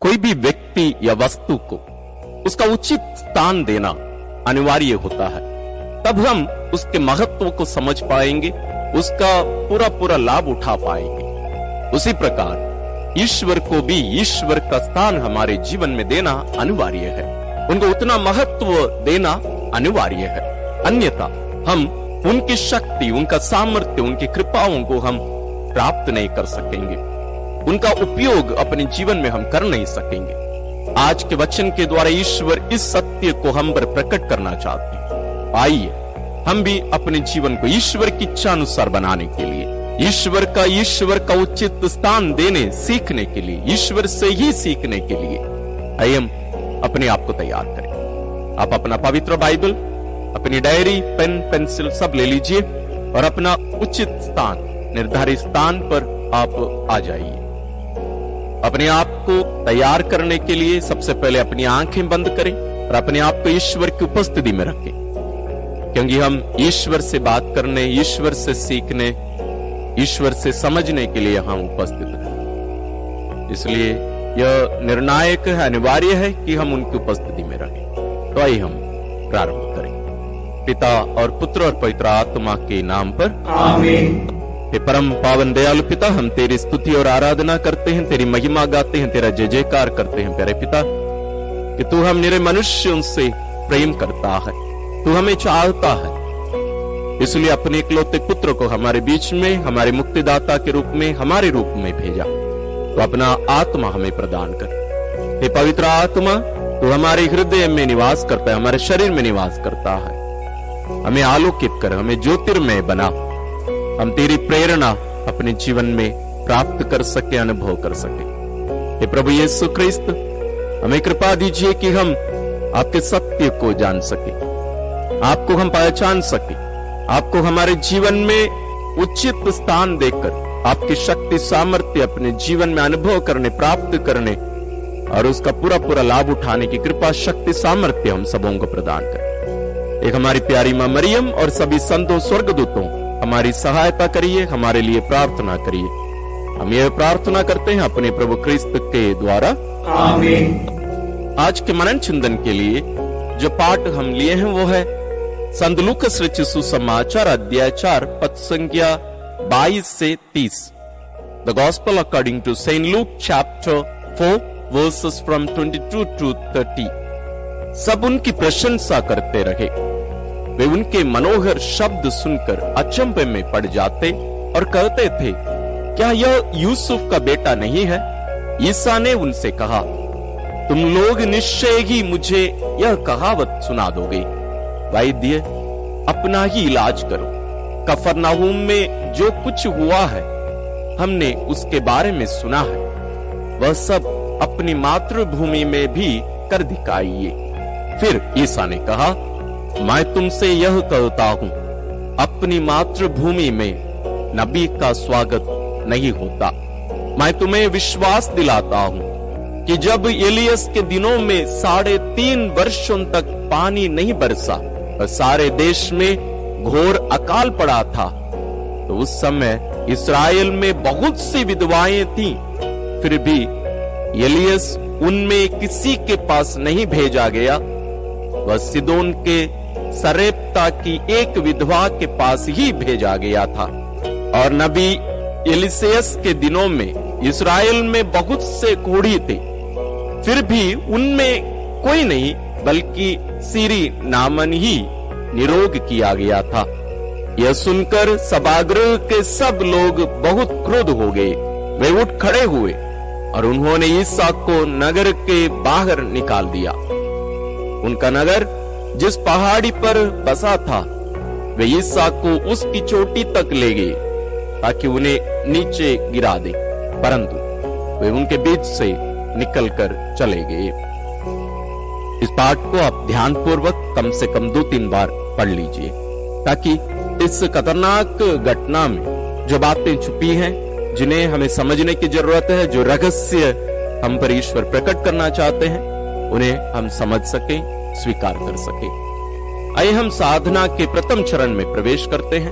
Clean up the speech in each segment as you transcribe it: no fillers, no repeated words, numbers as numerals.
कोई भी व्यक्ति या वस्तु को उसका उचित स्थान देना अनिवार्य होता है, तब हम उसके महत्व को समझ पाएंगे, उसका पूरा पूरा लाभ उठा पाएंगे। उसी प्रकार ईश्वर को भी ईश्वर का स्थान हमारे जीवन में देना अनिवार्य है, उनको उतना महत्व देना अनिवार्य है। अन्यथा हम उनकी शक्ति, उनका सामर्थ्य, उनकी कृपाओं को हम प्राप्त नहीं कर सकेंगे, उनका उपयोग अपने जीवन में हम कर नहीं सकेंगे। आज के वचन के द्वारा ईश्वर इस सत्य को हम पर प्रकट करना चाहते हैं। आइए हम भी अपने जीवन को ईश्वर की इच्छा अनुसार बनाने के लिए, ईश्वर का उचित स्थान देने सीखने के लिए, ईश्वर से ही सीखने के लिए आइए हम अपने आप को तैयार करें। आप अपना पवित्र बाइबल, अपनी डायरी, पेन, पेंसिल सब ले लीजिए और अपना उचित स्थान, निर्धारित स्थान पर आप आ जाइए। अपने आप को तैयार करने के लिए सबसे पहले अपनी आंखें बंद करें और अपने आप को ईश्वर की उपस्थिति में रखें, क्योंकि हम ईश्वर से बात करने, ईश्वर से सीखने, ईश्वर से समझने के लिए हम उपस्थित हैं। इसलिए यह निर्णायक है, अनिवार्य है कि हम उनकी उपस्थिति में रहें। तो आइए हम प्रारंभ करें। पिता और पुत्र और पवित्र आत्मा के नाम पर आमीन। हे परम पावन दयालु पिता, हम तेरी स्तुति और आराधना करते हैं, तेरी महिमा गाते हैं, तेरा जय जयकार करते हैं प्यारे पिता, कि तू हम निरे मनुष्यों से प्रेम करता है, तू हमें चाहता है, इसलिए अपने इकलौते पुत्र को हमारे बीच में, हमारे मुक्तिदाता के रूप में, हमारे रूप में भेजा। तो अपना आत्मा हमें प्रदान कर। हे पवित्र आत्मा, तू हमारे हृदय में निवास करता है, हमारे शरीर में निवास करता है, हमें आलोकित कर, हमें ज्योतिर्मय बना, हम तेरी प्रेरणा अपने जीवन में प्राप्त कर सके, अनुभव कर सके। हे प्रभु यीशु ख्रिस्त, हमें कृपा दीजिए कि हम आपके सत्य को जान सके, आपको हम पहचान सके, आपको हमारे जीवन में उचित स्थान देकर आपकी शक्ति सामर्थ्य अपने जीवन में अनुभव करने, प्राप्त करने और उसका पूरा पूरा लाभ उठाने की कृपा, शक्ति, सामर्थ्य हम सबों को प्रदान करें। एक हमारी प्यारी मां मरियम और सभी संतों, स्वर्गदूतों हमारी सहायता करिए, हमारे लिए प्रार्थना करिए। हम यह प्रार्थना करते हैं अपने प्रभु ख्रिस्त के द्वारा, आमीन। आज के मनन चिंतन के लिए जो पाठ हम लिए हैं वो है संत लूकास रचित सुसमाचार अध्याय 4 पद संख्या 22 से 30। The gospel according to Saint Luke chapter 4 verses from 22 to 30। सब उनकी प्रशंसा करते रहे, वे उनके मनोहर शब्द सुनकर अचंभे में पड़ जाते और कहते थे, क्या यह यूसुफ का बेटा नहीं है? ईसा ने उनसे कहा, तुम लोग निश्चय ही मुझे यह कहावत सुना दोगे, वैद्य अपना ही इलाज करो। कफरनहूम में जो कुछ हुआ है हमने उसके बारे में सुना है, वह सब अपनी मातृभूमि में भी कर दिखाइए। फिर ईसा ने कहा, मैं तुमसे यह कहता हूं, अपनी मातृभूमि में नबी का स्वागत नहीं होता। मैं तुम्हें विश्वास दिलाता हूं कि जब एलियस के दिनों में 3.5 वर्षों तक पानी नहीं बरसा और सारे देश में घोर अकाल पड़ा था, तो उस समय इस्राएल में बहुत सी विधवाएं थीं, फिर भी एलियस उनमें किसी के पास नहीं भेजा गया। वह सिदोन के सरेप्ता की एक विधवा के पास ही भेजा गया था। और नबी एलिसेयस के दिनों में इस्राएल में बहुत से कोढ़ी थे, फिर भी उनमें कोई नहीं बल्कि सीरी नामन ही निरोग किया गया था। यह सुनकर सभागृह के सब लोग बहुत क्रोध हो गए। वे उठ खड़े हुए और उन्होंने ईसा को नगर के बाहर निकाल दिया। उनका नगर जिस पहाड़ी पर बसा था, वे ईसा को उसकी चोटी तक ले गए ताकि उन्हें नीचे गिरा दे, परंतु वे उनके बीच से निकलकर चले गए। इस पाठ को आप ध्यानपूर्वक कम से कम 2-3 बार पढ़ लीजिए, ताकि इस खतरनाक घटना में जो बातें छुपी हैं, जिन्हें हमें समझने की जरूरत है, जो रहस्य हम पर ईश्वर प्रकट करना चाहते हैं, उन्हें हम समझ सकें, स्वीकार कर सके। आइए हम साधना के प्रथम चरण में प्रवेश करते हैं।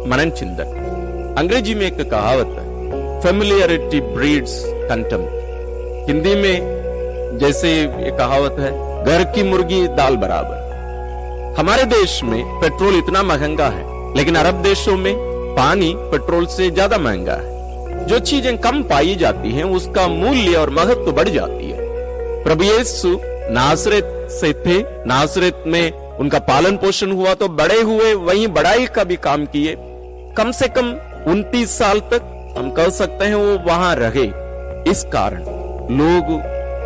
मनन चिंतन। अंग्रेजी में एक कहावत है, फेमिलियरिटी ब्रीड्स कंटेम्प्ट। हिंदी में जैसे ये कहावत है, घर की मुर्गी दाल बराबर। हमारे देश में पेट्रोल इतना महंगा है, लेकिन अरब देशों में पानी पेट्रोल से ज्यादा महंगा है। जो चीजें कम पाई जाती हैं उसका मूल्य और महत्व बढ़ जाती है। प्रभु यीशु नासरत से थे, नासरत में उनका पालन पोषण हुआ तो बड़े हुए, वहीं बड़ाई का भी काम किए। कम से कम 29 साल तक हम कह सकते हैं वो वहां रहे। इस कारण लोग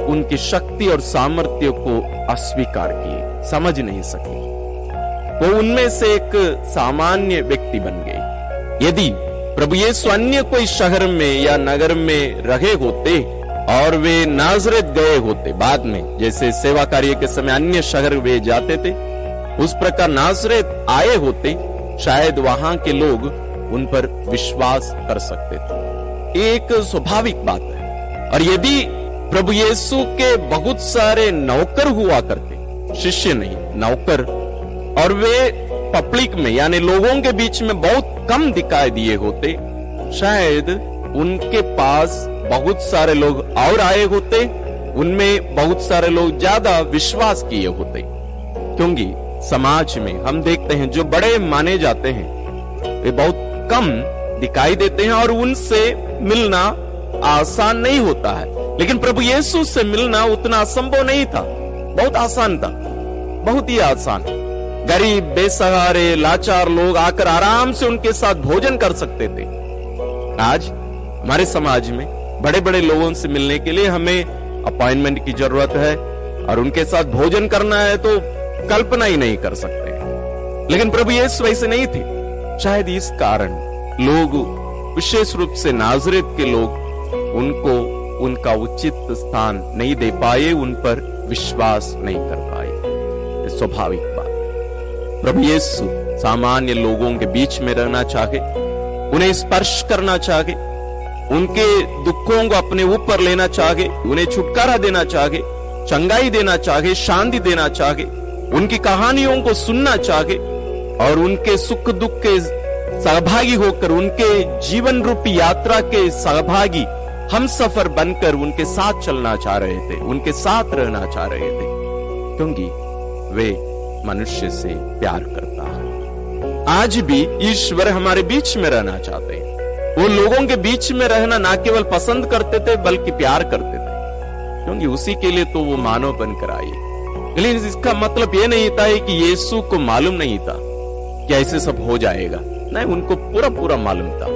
उनकी शक्ति और सामर्थ्य को अस्वीकार किए, समझ नहीं सके। वो उनमें से एक सामान्य व्यक्ति बन गए। यदि प्रभु यीशु अन्य कोई शहर में या नगर में रहे होते और वे नाजरेत गए होते बाद में, जैसे सेवा कार्य के समय अन्य शहर वे जाते थे, उस प्रकार नाजरेत आए होते, शायद वहां के लोग उन पर विश्वास कर सकते थे। एक स्वाभाविक बात है। और यदि प्रभु यीशु के बहुत सारे नौकर हुआ करते, शिष्य नहीं नौकर, और वे पब्लिक में यानी लोगों के बीच में बहुत कम दिखाई दिए होते, शायद उनके पास बहुत सारे लोग और आए होते, उनमें बहुत सारे लोग ज्यादा विश्वास किए होते। क्योंकि समाज में हम देखते हैं जो बड़े माने जाते हैं वे बहुत कम दिखाई देते हैं और उनसे मिलना आसान नहीं होता है। लेकिन प्रभु यीशु से मिलना उतना असंभव नहीं था, बहुत आसान था, बहुत ही आसान। गरीब, बेसहारे, लाचार लोग आकर आराम से उनके साथ भोजन कर सकते थे। आज हमारे समाज में बड़े बड़े लोगों से मिलने के लिए हमें अपॉइंटमेंट की जरूरत है और उनके साथ भोजन करना है तो कल्पना ही नहीं कर सकते। लेकिन प्रभु यीशु वैसे नहीं थे। शायद इस कारण लोग, विशेष रूप से नाजरेत के लोग, उनको उनका उचित स्थान नहीं दे पाए, उन पर विश्वास नहीं कर पाए। स्वाभाविक बात। प्रभु यीशु सामान्य लोगों के बीच में रहना चाहे, उन्हें स्पर्श करना चाहे, उनके दुखों को अपने ऊपर लेना चाहे, उन्हें छुटकारा देना चाहे, चंगाई देना चाहे, शांति देना चाहे, उनकी कहानियों को सुनना चाहे और उनके सुख दुख के सहभागी होकर, उनके जीवन रूपी यात्रा के सहभागी हम सफर बनकर उनके साथ चलना चाह रहे थे, उनके साथ रहना चाह रहे थे, क्योंकि वे मनुष्य से प्यार करता है। आज भी ईश्वर हमारे बीच में रहना चाहते हैं। वो लोगों के बीच में रहना ना केवल पसंद करते थे बल्कि प्यार करते थे, क्योंकि उसी के लिए तो वो मानव बनकर आए। लेकिन इसका मतलब ये नहीं था कि यीशु को मालूम नहीं था कि ऐसे सब हो जाएगा। नहीं, उनको पूरा पूरा मालूम था,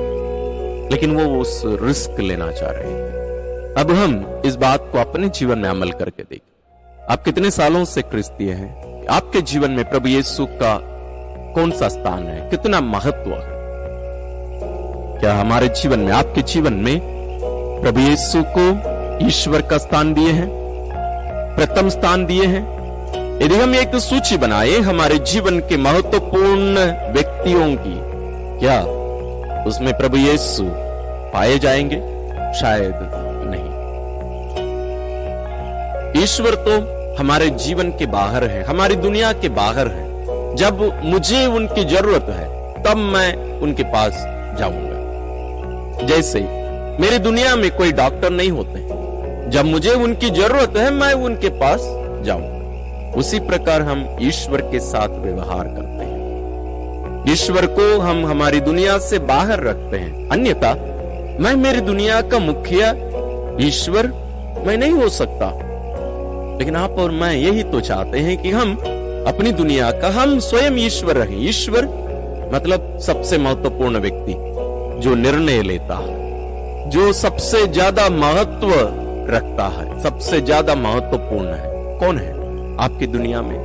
लेकिन वो उस रिस्क लेना चाह रहे थे। अब हम इस बात को अपने जीवन में अमल करके देखें। आप कितने सालों से क्रिस्तीय हैं? आपके जीवन में प्रभु यीशु का कौन सा स्थान है, कितना महत्व है? क्या हमारे जीवन में, आपके जीवन में प्रभु यीशु को ईश्वर का स्थान दिए हैं, प्रथम स्थान दिए हैं? यदि हम एक सूची बनाए हमारे जीवन के महत्वपूर्ण व्यक्तियों की, क्या उसमें प्रभु यीशु पाए जाएंगे? शायद नहीं। ईश्वर तो हमारे जीवन के बाहर है, हमारी दुनिया के बाहर है। जब मुझे उनकी जरूरत है तब मैं उनके पास जाऊंगा। जैसे मेरी दुनिया में कोई डॉक्टर नहीं होते, जब मुझे उनकी जरूरत है मैं उनके पास जाऊंगा। उसी प्रकार हम ईश्वर के साथ व्यवहार करते हैं। ईश्वर को हम हमारी दुनिया से बाहर रखते हैं। अन्यथा मैं मेरी दुनिया का मुखिया, ईश्वर मैं नहीं हो सकता। लेकिन आप और मैं यही तो चाहते हैं कि हम अपनी दुनिया का, हम स्वयं ईश्वर रहें। ईश्वर मतलब सबसे महत्वपूर्ण व्यक्ति, जो निर्णय लेता है, जो सबसे ज्यादा महत्व रखता है, सबसे ज्यादा महत्वपूर्ण है। कौन है आपकी दुनिया में?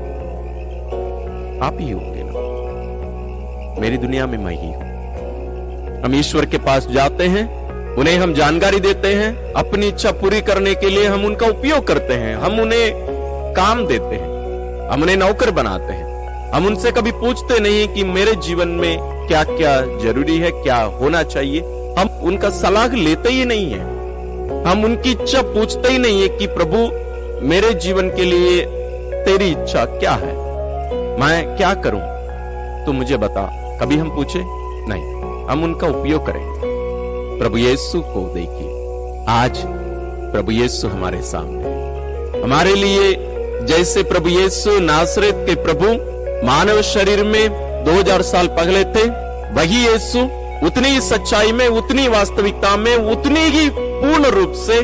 आप ही होंगे ना। मेरी दुनिया में मैं ही हूं। हम ईश्वर के पास जाते हैं, उन्हें हम जानकारी देते हैं, अपनी इच्छा पूरी करने के लिए हम उनका उपयोग करते हैं, हम उन्हें काम देते हैं, हम उन्हें नौकर बनाते हैं। हम उनसे कभी पूछते नहीं कि मेरे जीवन में क्या क्या जरूरी है, क्या होना चाहिए। हम उनका सलाह लेते ही नहीं है। हम उनकी इच्छा पूछते ही नहीं है कि प्रभु मेरे जीवन के लिए तेरी इच्छा क्या है, मैं क्या करूं, तू मुझे बता। कभी हम पूछे नहीं, हम उनका उपयोग करेंगे। प्रभु यीशु को देखिए, आज प्रभु यीशु हमारे सामने है। हमारे लिए जैसे प्रभु यीशु नासरेत के प्रभु मानव शरीर में 2000 साल पहले थे, वही यीशु उतनी ही सच्चाई में, उतनी वास्तविकता में, उतनी ही पूर्ण रूप से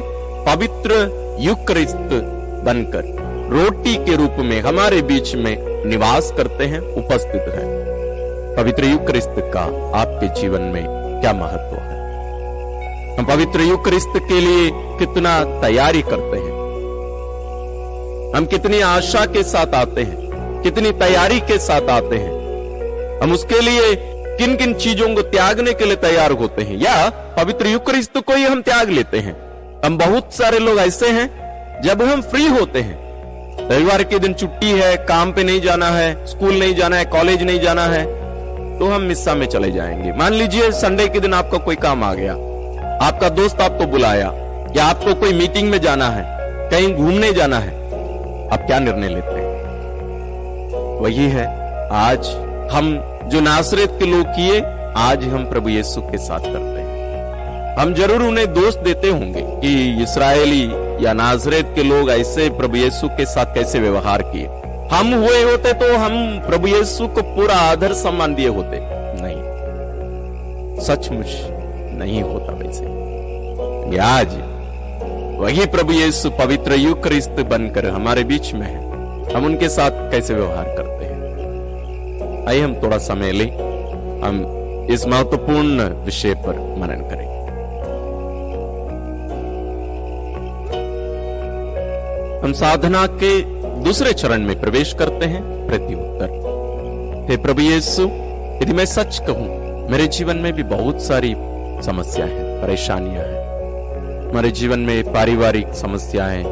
पवित्र यूकरिस्त बनकर रोटी के रूप में हमारे बीच में निवास करते हैं, उपस्थित है। पवित्र यूकरिस्त का आपके जीवन में क्या महत्व है? हम पवित्र यूकरिस्त के लिए कितना तैयारी करते हैं? हम कितनी आशा के साथ आते हैं, कितनी तैयारी के साथ आते हैं? हम उसके लिए किन किन चीजों को त्यागने के लिए तैयार होते हैं, या पवित्र यूकरिस्त को ही हम त्याग लेते हैं? हम बहुत सारे लोग ऐसे हैं, जब हम फ्री होते हैं, रविवार के दिन छुट्टी है, काम पे नहीं जाना है, स्कूल नहीं जाना है, कॉलेज नहीं जाना है, तो हम मिस्सा में चले जाएंगे। मान लीजिए संडे के दिन आपका कोई काम आ गया, आपका दोस्त आपको बुलाया, या आपको कोई मीटिंग में जाना है, कहीं घूमने जाना है, आप क्या निर्णय लेते हैं? वही है आज हम जो नासरेत के लोग किए, आज हम प्रभु यीशु के साथ करते हैं। हम जरूर उन्हें दोष देते होंगे कि इस्राएली या नासरेत के लोग ऐसे प्रभु यीशु के साथ कैसे व्यवहार किए। हम हुए होते तो हम प्रभु यीशु को पूरा आदर सम्मान दिए होते। नहीं, सचमुच नहीं होता वैसे। आज वही प्रभु यीशु पवित्र यूकरिस्त बनकर हमारे बीच में है, हम उनके साथ कैसे व्यवहार करते हैं? आइए हम थोड़ा समय लें, हम इस महत्वपूर्ण विषय पर मनन करें। हम साधना के दूसरे चरण में प्रवेश करते हैं, प्रत्युत्तर। हे प्रभु यीशु, यदि मैं सच कहूं, मेरे जीवन में भी बहुत सारी समस्या है, परेशानियां हैं। हमारे जीवन में पारिवारिक समस्याएं,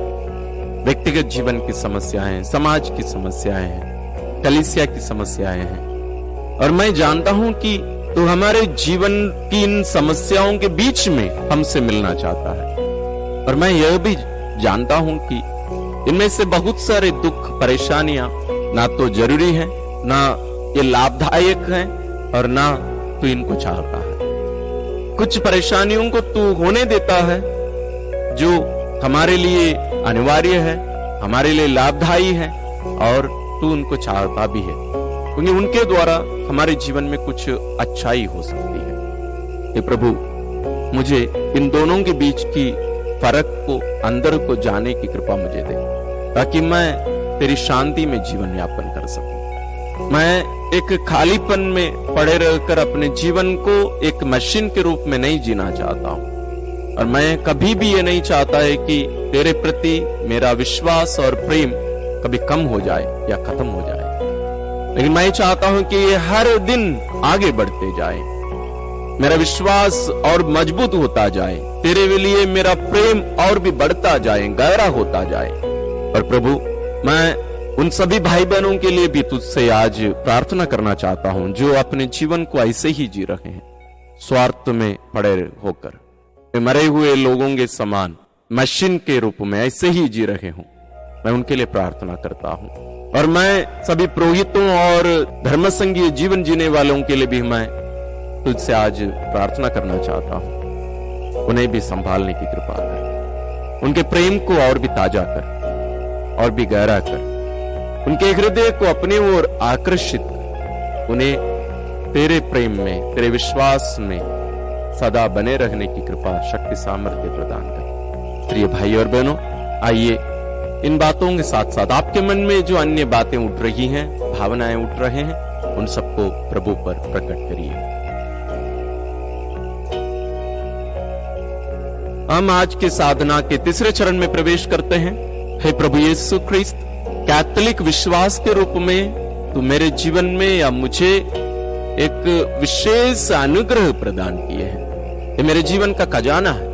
व्यक्तिगत जीवन की समस्याएं, समाज की समस्याएं हैं, कलीसिया की समस्याएं हैं, और मैं जानता हूं कि तू हमारे जीवन की इन समस्याओं के बीच में हमसे मिलना चाहता है। और मैं यह भी जानता हूं कि इनमें से बहुत सारे दुख, परेशानियां ना तो जरूरी है, ना ये लाभदायक है, और ना तू इनको चाहता है। कुछ परेशानियों को तू होने देता है जो हमारे लिए अनिवार्य है, हमारे लिए लाभदायी है, और तू उनको चाहता भी है, क्योंकि उनके द्वारा हमारे जीवन में कुछ अच्छाई हो सकती है। हे प्रभु, मुझे इन दोनों के बीच की फर्क को, अंदर को जाने की कृपा मुझे दे, ताकि मैं तेरी शांति में जीवन यापन कर सकूं। मैं एक खालीपन में पड़े रहकर अपने जीवन को एक मशीन के रूप में नहीं जीना चाहता हूं, और मैं कभी भी ये नहीं चाहता है कि तेरे प्रति मेरा विश्वास और प्रेम कभी कम हो जाए या खत्म हो जाए। लेकिन मैं चाहता हूं कि ये हर दिन आगे बढ़ते जाए, मेरा विश्वास और मजबूत होता जाए, तेरे लिए मेरा प्रेम और भी बढ़ता जाए, गहरा होता जाए। और प्रभु, मैं उन सभी भाई बहनों के लिए भी तुझसे आज प्रार्थना करना चाहता हूं जो अपने जीवन को ऐसे ही जी रहे हैं, स्वार्थ में पड़े होकर, मरे हुए लोगों के समान मशीन के रूप में ऐसे ही जी रहे हूं। मैं उनके लिए प्रार्थना करता हूं, और मैं सभी पुरोहितों और धर्मसंघीय जीवन जीने वालों के लिए भी मैं तुझसे आज प्रार्थना करना चाहता हूं। उन्हें भी संभालने की कृपा कर, उनके प्रेम को और भी ताजा कर और भी गहरा कर, उनके हृदय को अपने ओर आकर्षित कर, उन्हें तेरे प्रेम में, तेरे विश्वास में सदा बने रहने की कृपा, शक्ति, सामर्थ्य प्रदान कर। प्रिय भाई और बहनों, आइए इन बातों के साथ साथ आपके मन में जो अन्य बातें उठ रही हैं, भावनाएं उठ रहे हैं, उन सबको प्रभु पर प्रकट करिए। हम आज के साधना के तीसरे चरण में प्रवेश करते हैं। हे प्रभु यीशु ख्रिस्त, कैथोलिक विश्वास के रूप में तू मेरे जीवन में या मुझे एक विशेष अनुग्रह प्रदान किए हैं। ये मेरे जीवन का खजाना है।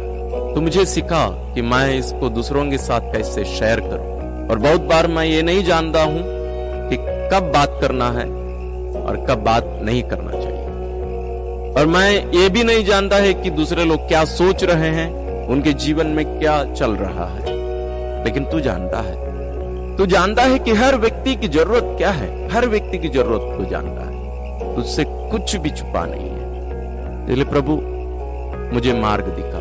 तू मुझे सिखा कि मैं इसको दूसरों के साथ कैसे शेयर करूं। और बहुत बार मैं ये नहीं जानता हूं कि कब बात करना है और कब बात नहीं करना चाहिए। और मैं ये भी नहीं जानता है कि दूसरे लोग क्या सोच रहे हैं, उनके जीवन में क्या चल रहा है। लेकिन तू जानता है, तू जानता है कि हर व्यक्ति की जरूरत क्या है, हर व्यक्ति की जरूरत तू जानता है, तुझसे कुछ भी छुपा नहीं है। इसलिए प्रभु, मुझे मार्ग दिखा,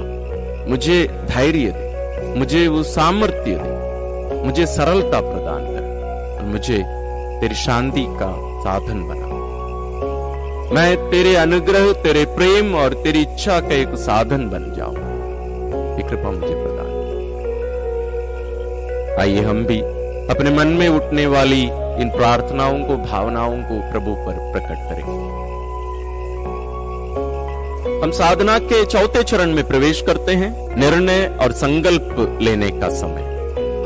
मुझे धैर्य दे, मुझे वो सामर्थ्य दे, मुझे सरलता प्रदान कर और मुझे तेरी शांति का साधन बना। मैं तेरे अनुग्रह, तेरे प्रेम और तेरी इच्छा का एक साधन बन जाऊं, ये कृपा मुझे प्रदान कर। आइए हम भी अपने मन में उठने वाली इन प्रार्थनाओं को, भावनाओं को प्रभु पर प्रकट करें। हम साधना के चौथे चरण में प्रवेश करते हैं, निर्णय और संकल्प लेने का समय।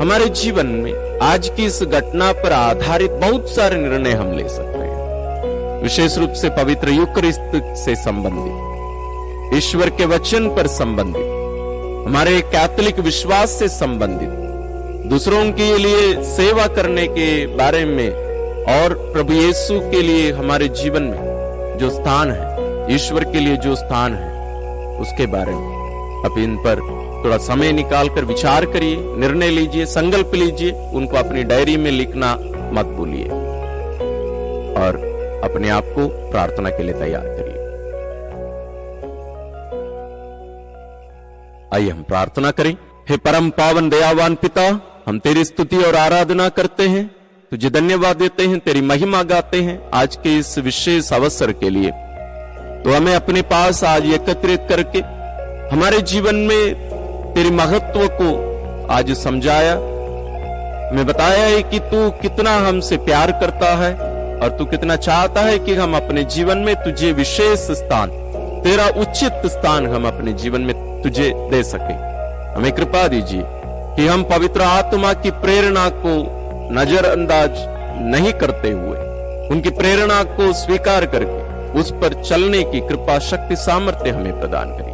हमारे जीवन में आज की इस घटना पर आधारित बहुत सारे निर्णय हम ले सकते हैं, विशेष रूप से पवित्र यूकरिस्त से संबंधित, ईश्वर के वचन पर संबंधित, हमारे कैथोलिक विश्वास से संबंधित, दूसरों के लिए सेवा करने के बारे में और प्रभु यीशु के लिए हमारे जीवन में जो स्थान है, ईश्वर के लिए जो स्थान है, उसके बारे में अब इन पर थोड़ा समय निकालकर विचार करिए, निर्णय लीजिए, संकल्प लीजिए, उनको अपनी डायरी में लिखना मत भूलिए और अपने आप को प्रार्थना के लिए तैयार करिए। आइए हम प्रार्थना करें। हे परम पावन दयावान पिता, हम तेरी स्तुति और आराधना करते हैं, तुझे धन्यवाद देते हैं, तेरी महिमा गाते हैं आज के इस विशेष अवसर के लिए। तो हमें अपने पास आज एकत्रित करके हमारे जीवन में तेरी महत्व को आज समझाया, हमें बताया है कि तू कितना हमसे प्यार करता है और तू कितना चाहता है कि हम अपने जीवन में तुझे विशेष स्थान, तेरा उचित स्थान हम अपने जीवन में तुझे दे सके। हमें कृपा दीजिए कि हम पवित्र आत्मा की प्रेरणा को नजरअंदाज नहीं करते हुए, उनकी प्रेरणा को स्वीकार करके उस पर चलने की कृपा, शक्ति, सामर्थ्य हमें प्रदान करिए।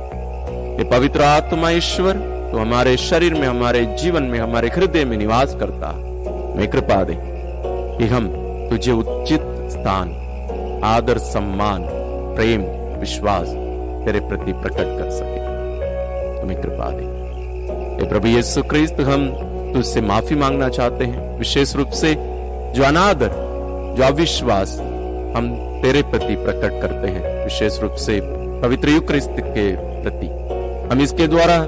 ये पवित्र आत्मा ईश्वर तो हमारे शरीर में, हमारे जीवन में, हमारे हृदय में निवास करता है। हमें कृपा दे कि हम तुझे उचित स्थान, आदर, सम्मान, प्रेम, विश्वास तेरे प्रति प्रकट कर सके। हमें कृपा दे। हे प्रभु यीशु क्रिस्त, हम तुझसे माफी मांगना चाहते हैं, विशेष रूप से जो अनादर, जो अविश्वास हम तेरे प्रति प्रकट करते हैं, विशेष रूप से पवित्र यूकरिस्त के प्रति हम इसके द्वारा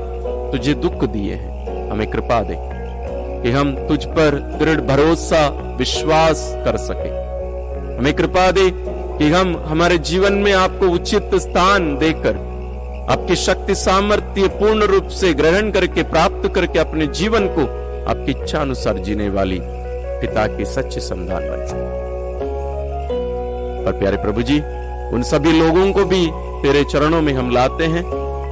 तुझे दुख दिए हैं। हमें कृपा दे कि हम तुझ पर दृढ़ भरोसा, विश्वास कर सके। हमें कृपा दे कि हम हमारे जीवन में आपको उचित स्थान देकर, आपकी शक्ति, सामर्थ्य पूर्ण रूप से ग्रहण करके, प्राप्त करके अपने जीवन को आपकी इच्छा अनुसार जीने वाली पिता की सच्ची संतान बन सके। और प्यारे प्रभु जी, उन सभी लोगों को भी तेरे चरणों में हम लाते हैं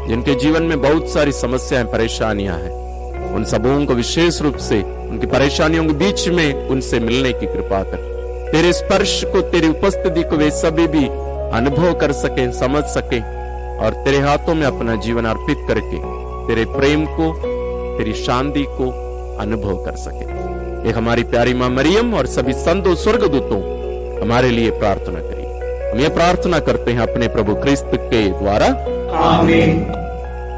जिनके जीवन में बहुत सारी समस्याएं, परेशानियां हैं। उन सबों को विशेष रूप से उनकी परेशानियों के बीच में उनसे मिलने की कृपा कर, तेरे स्पर्श को, तेरी उपस्थिति को वे सभी भी अनुभव कर सके, समझ सके और तेरे हाथों में अपना जीवन अर्पित करके तेरे प्रेम को, तेरी शांति को अनुभव कर सके। एक हमारी प्यारी मां मरियम और सभी संतों, स्वर्गदूतों हमारे लिए प्रार्थना करिए। हम ये प्रार्थना करते हैं अपने प्रभु क्रिस्त के द्वारा, आमीन।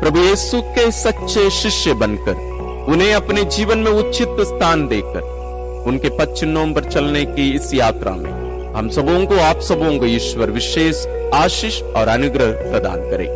प्रभु यीशु के सच्चे शिष्य बनकर, उन्हें अपने जीवन में उचित स्थान देकर, उनके पद चिन्हों पर चलने की इस यात्रा में हम सबों को, आप सबों को ईश्वर विशेष आशीष और अनुग्रह प्रदान करे।